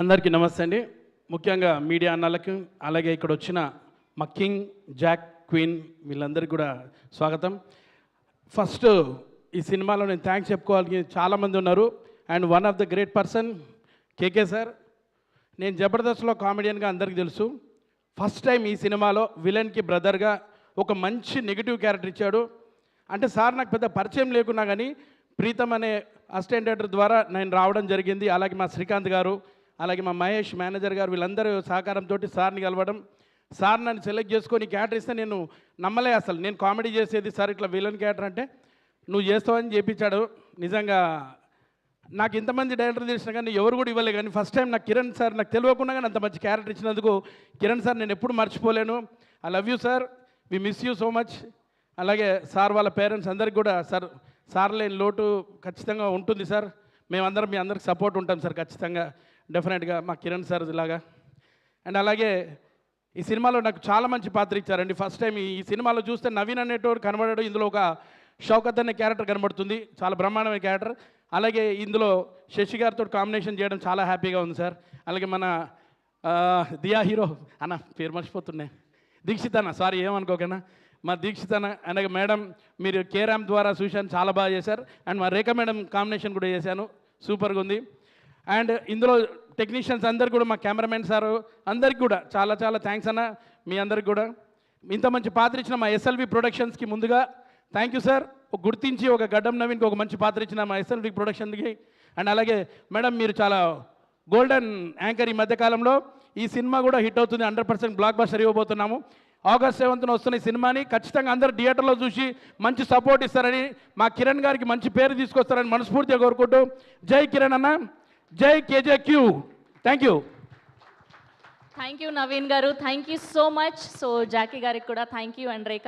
అందరికీ నమస్తే అండి. ముఖ్యంగా మీడియా అన్నలకు, అలాగే ఇక్కడ వచ్చిన మా కింగ్, జాక్, క్వీన్ వీళ్ళందరికీ కూడా స్వాగతం. ఫస్ట్ ఈ సినిమాలో నేను థ్యాంక్స్ చెప్పుకోవాలి, చాలామంది ఉన్నారు. And one of the great person KK sir. నేను జబర్దస్త్లో కామెడియన్గా అందరికీ తెలుసు. ఫస్ట్ టైం ఈ సినిమాలో విలన్కి బ్రదర్గా ఒక మంచి నెగిటివ్ క్యారెక్టర్ ఇచ్చాడు. అంటే సార్ నాకు పెద్ద పరిచయం లేకున్నా కానీ ప్రీతం అనే అసిస్టెంట్ డైరెక్టర్ ద్వారా నేను రావడం జరిగింది. అలాగే మా శ్రీకాంత్ గారు, అలాగే మా మహేష్ మేనేజర్ గారు వీళ్ళందరూ సహకారంతో సార్ని కలవడం, సార్ నన్ను సెలెక్ట్ చేసుకొని క్యారెక్టర్ ఇస్తే నేను నమ్మలే. అసలు నేను కామెడీ చేసేది సార్ ఇట్లా విలన్ క్యారెక్టర్ అంటే నువ్వు చేస్తావని చేయించాడు. నిజంగా నాకు ఇంతమంది డైరెక్టర్ తెలిసిన కానీ ఎవరు కూడా ఇవ్వలే. కానీ ఫస్ట్ టైం నాకు కిరణ్ సార్ నాకు తెలియకుండా కానీ అంత మంచి క్యారెక్టర్ ఇచ్చినందుకు కిరణ్ సార్ నేను ఎప్పుడు మర్చిపోలేను. I love you sir, we miss you so much. అలాగే సార్ వాళ్ళ పేరెంట్స్ అందరికి కూడా సార్ లేని లోటు ఖచ్చితంగా ఉంటుంది సార్. మేమందరం మీ అందరికి సపోర్ట్ ఉంటాం సార్ ఖచ్చితంగా, డెఫినెట్గా మా కిరణ్ సార్ ఇలాగా. అండ్ అలాగే ఈ సినిమాలో నాకు చాలా మంచి పాత్ర ఇచ్చారండి. ఫస్ట్ టైం ఈ సినిమాలో చూస్తే నవీన్ అనేటోడు కనబడాడు, ఇందులో ఒక షౌకత్ అనే క్యారెక్టర్ కనబడుతుంది, చాలా బ్రహ్మాండమైన క్యారెక్టర్. అలాగే ఇందులో శశి గారితో కాంబినేషన్ చేయడం చాలా హ్యాపీగా ఉంది సార్. అలాగే మన దియా హీరో అన్న పేరు మర్చిపోతున్నాయి, దీక్షిత్ అన్న, సారీ ఏమనుకోకన్నా, మా దీక్షిత్ అన్న. అలాగే మేడం మీరు కేరామ్ ద్వారా చూశాను, చాలా బాగా చేశారు. అండ్ మా రేఖ మేడం కాంబినేషన్ కూడా చేశాను, సూపర్గా ఉంది. అండ్ ఇందులో టెక్నీషియన్స్ అందరికి కూడా, మా కెమెరామెన్ సారు అందరికి కూడా చాలా చాలా థ్యాంక్స్ అన్న. మీ అందరికి కూడా ఇంత మంచి పాత్ర ఇచ్చిన మా ఎస్ఎల్వి ప్రొడక్షన్స్కి ముందుగా థ్యాంక్ యూ సార్. గుర్తించి ఒక గడ్డం నవీన్కి ఒక మంచి పాత్ర ఇచ్చిన మా ఎస్ఎల్వి ప్రొడక్షన్కి. అండ్ అలాగే మేడం మీరు చాలా గోల్డెన్ యాంకర్ ఈ మధ్యకాలంలో. ఈ సినిమా కూడా హిట్ అవుతుంది, 100% బ్లాక్ బస్టర్ ఇవ్వబోతున్నాము. ఆగస్ట్ 7న వస్తున్న ఈ సినిమాని ఖచ్చితంగా అందరు థియేటర్లో చూసి మంచి సపోర్ట్ ఇస్తారని, మా కిరణ్ గారికి మంచి పేరు తీసుకొస్తారని మనస్ఫూర్తిగా కోరుకుంటూ, జై కిరణ్ అన్న, జై KJQ. Thank you. Thank you Naveen గారు, thank you so much. So Jackie గారికి కూడా థ్యాంక్ యూ. And Rekha